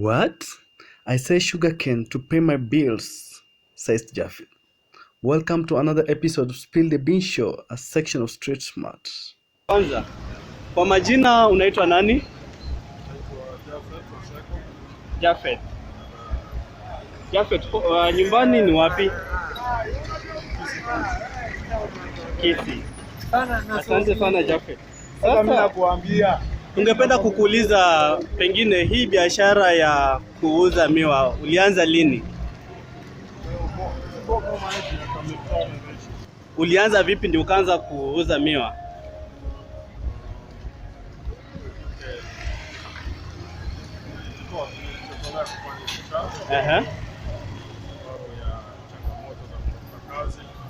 What? I say sugarcane to pay my bills, says Japheth. Welcome to another episode of Spill the Bean Show, a section of Street Smart. Kwanza, kwa majina unaitwa nani? Japheth. Japheth, nyumbani ni wapi? Kisii. Asante sana Japheth. Sasa mimi nakuambia, tungependa kukuuliza pengine hii biashara ya kuuza miwa ulianza lini? Ulianza vipi ndio ukaanza kuuza miwa? Aha.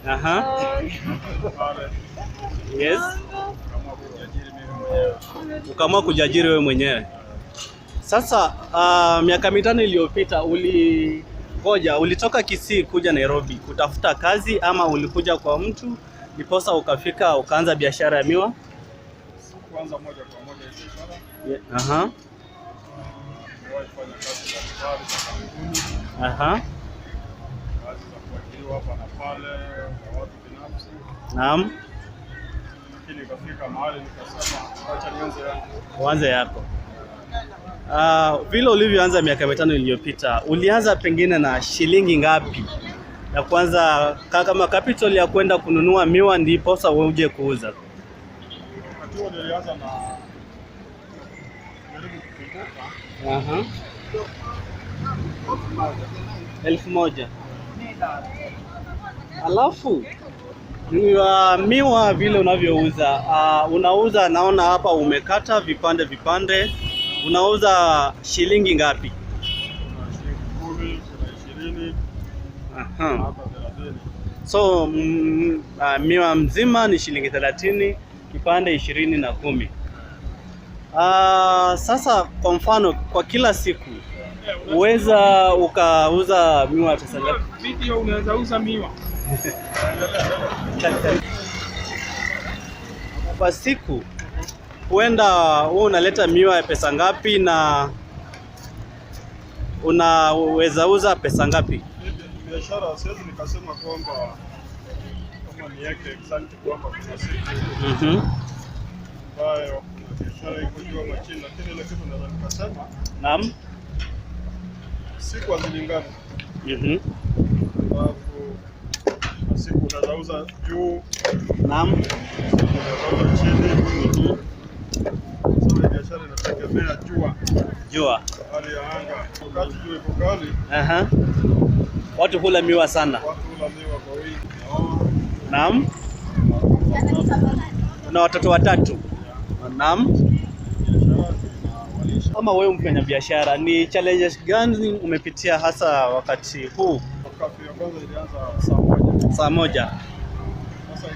Aha. Yes. Ukaamua kujiajiri wewe mwenyewe. Sasa miaka mitano iliyopita ulitoka Kisii kuja Nairobi kutafuta kazi ama ulikuja kwa mtu ndiposa ukafika ukaanza biashara ya miwa? Kwanza moja kwa moja biashara. Aha. Nilifanya kazi za kampuni. Aha. Kazi za kuajiriwa hapa na pale kwa watu binafsi. Naam. Lakini ikafika mahali nikasema acha nianze yangu. Uanze yako. Vile ulivyoanza miaka mitano iliyopita, ulianza pengine na shilingi ngapi? Na kwanza kama capital ya kwenda kununua miwa ndipo sasa uje kuuza. Wakati huo nilianza na Aha. 1,000. Alafu miwa vile unavyouza, unauza naona hapa umekata vipande vipande. Unauza shilingi ngapi? Shilingi 10, 20. Aha. So miwa mzima ni shilingi 30, kipande 20 na 10. Sasa kwa mfano kwa kila siku uweza ukauza miwa pesa ngapi? Video unaweza uza miwa. Kwa siku huenda wewe unaleta miwa ya pesa ngapi na unaweza uza pesa ngapi? Biashara siwezi nikasema kwamba kama niweke exact kwamba kuna siku. Bayo biashara iko juu ama chini, lakini ile kitu naweza nikasema. Naam. Siku hazilingani. Alafu siku unauza juu. Naam. Unauza chini. Sasa biashara inategemea jua. Hali ya anga. Wakati jua iko kali. Aha. Watu hula miwa sana. Watu hula miwa kwa wingi. Naam. Na watoto watatu. Naam. Kama wewe mfanya biashara, ni challenges gani umepitia hasa wakati huu? Wakati ya kwanza ilianza saa moja. Sasa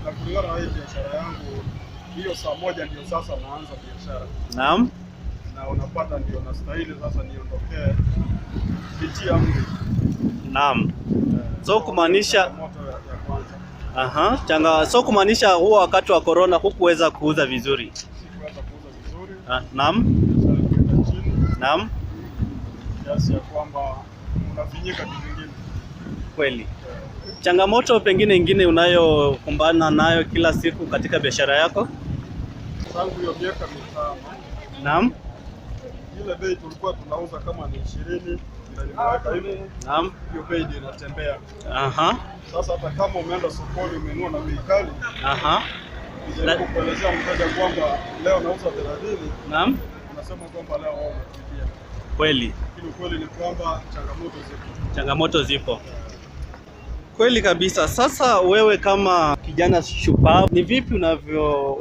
na kulingana na hii biashara yangu, hiyo saa moja ndio sasa naanza biashara. Naam. Na unapata ndio nastahili sasa niondokee pitia mji. Naam. So kumaanisha moto ya kwanza. Aha, so kumaanisha huo wakati wa corona hukuweza kuuza vizuri. Sikuweza kuuza vizuri. Naam. Naam. Kiasi ya kwamba unafinyika kivingine. Kweli. Changamoto pengine nyingine unayokumbana nayo kila siku katika biashara yako? Tangu hiyo miaka mitano. Naam. Ile bei tulikuwa tunauza kama ni 20 na nimeweka hivi. Naam. Hiyo bei ndio inatembea. Aha. Sasa hata kama umeenda sokoni umenunua na bei kali. Aha. Ndio kuelezea mteja kwamba leo nauza 30. Naam. Unasema kwamba leo wao umefikia. Kweli. Lakini kweli ni kwamba changamoto zipo. Kweli kabisa. Sasa wewe kama kijana shupavu, ni vipi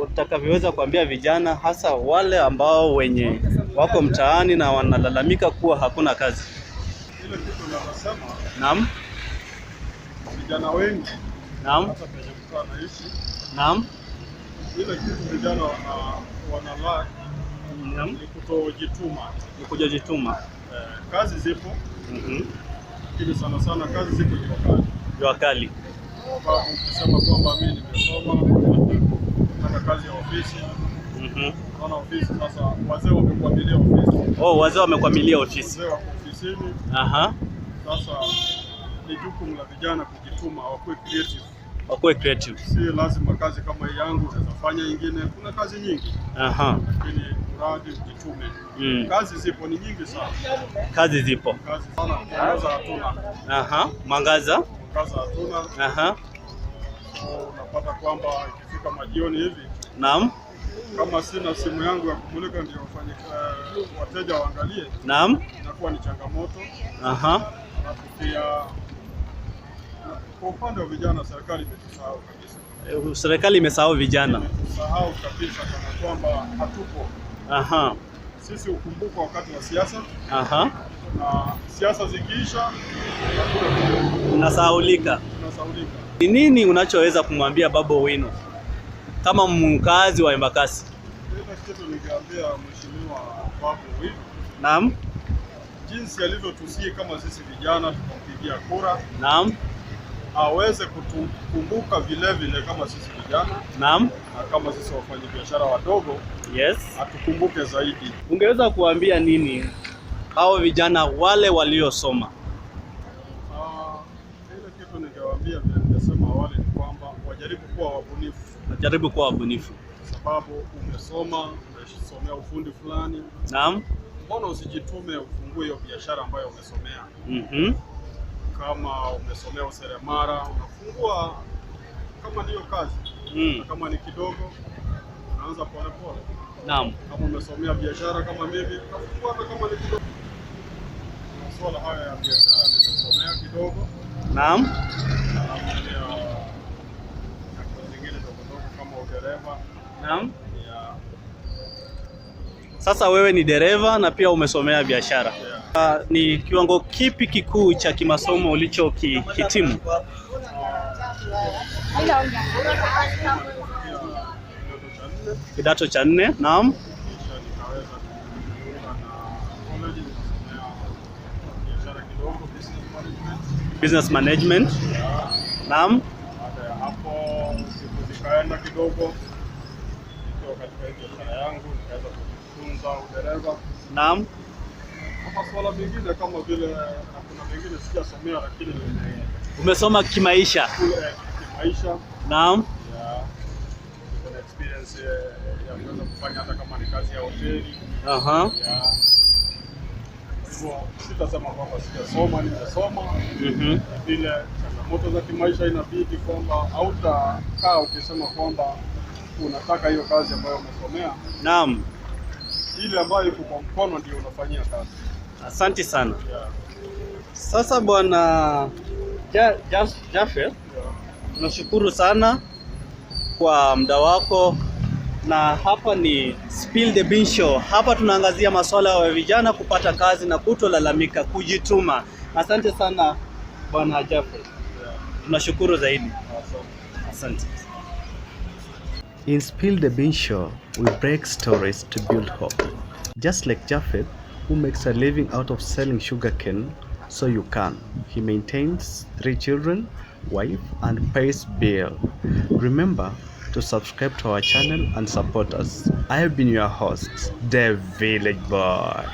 utakavyoweza kuambia vijana hasa wale ambao wenye wako mtaani na wanalalamika kuwa hakuna kazi? Ile kitu ninasema. Naam. Vijana wengi. Naam. Hata penye mtu anaishi. Naam. Ile kitu vijana wana Naam. Ni kutojituma. Ni kujituma. Kazi zipo. Lakini sana sana kazi zipo jua kali. Ukisema kwamba mimi nimesoma, nafanya kazi ya ofisi, Naona ofisi sasa, wazee wamekwamilia ofisi. Oh, wazee wamekwamilia ofisi. Wazee wako ofisini. Aha. Sasa ni jukumu la vijana kujituma, wakuwe creative. Wakuwe creative. Si lazima kazi kama hii yangu unaweza fanya nyingine, kuna kazi nyingi. Aha. Lakini mradi ujitume. Kazi zipo ni nyingi sana. Kazi zipo. Kazi sana, mwangaza hatuna. Aha. Mwangaza hatuna. Aha. Unapata kwamba ikifika majioni hivi. Naam. Kama sina simu yangu ya kumulika ndio wafanye wateja waangalie. Naam. Inakuwa ni changamoto. Aha. Alafu pia kwa upande wa vijana serikali imetusahau kabisa. Serikali imesahau vijana. Imetusahau kabisa kana kwamba hatupo. Aha. Sisi ukumbuka wakati wa siasa. Aha. Na siasa zikiisha unasahaulika. Ni nini unachoweza kumwambia Babu Owino kama mkazi wa Embakasi? Ile kitu ningeambia mheshimiwa Babu Owino. Naam. Jinsi alivyotusii kama sisi vijana tukampigia kura. Naam. Aweze kutukumbuka vile vile kama sisi vijana. Naam. Na kama sisi wafanyabiashara wadogo. Yes. Atukumbuke zaidi. Ungeweza kuambia nini hao vijana wale waliosoma? Ile kitu ningewaambia vile nimesema awali ni kwamba wajaribu kuwa wabunifu. Wajaribu kuwa wabunifu. Sababu umesoma, umesomea ufundi fulani. Naam. Mbona usijitume ufungue hiyo biashara ambayo umesomea? Kama umesomea useremala, unafungua kama ndiyo kazi. Kama ni kidogo, unaanza pole pole. Naam. Kama umesomea biashara kama mimi, unafungua hata kama ni kidogo. Masuala haya ya biashara nimesomea kidogo. Naam. Zingine ndogo kama udereva. Naam. Sasa wewe ni dereva na pia umesomea biashara. Ni kiwango kipi kikuu cha kimasomo ulichokihitimu? Kidato cha 4. Naam. Business management. Naam. Baada ya hapo nikaenda kidogo katika biashara yangu, nikaweza kujifunza udereva. Naam. Masuala mengine kama vile kuna mengine sijasomea lakini umesoma kimaisha. Kimaisha. Naam. Kuna experience ya kuweza kufanya hata kama ni kazi ya hoteli. Aha. Sitasema kwamba sijasoma, nimesoma. Vile changamoto za kimaisha inabidi kwamba hautakaa ukisema kwamba unataka hiyo kazi ambayo umesomea. Naam. Ile ambayo iko kwa mkono ndio unafanyia kazi. Asante sana. Sasa bwana Jaffer, tunashukuru sana kwa muda wako, na hapa ni Spill the Beans Show. Hapa tunaangazia masuala ya vijana kupata kazi na kutolalamika, kujituma. Asante sana bwana Jaffer. Tunashukuru zaidi. Asante. In Spill the Beans Show, we break stories to build hope. Just like Jaffer, who makes a living out of selling sugarcane, so you can. He maintains 3 children, wife, and pays bill. Remember to subscribe to our channel and support us. I have been your host, The Village Boy.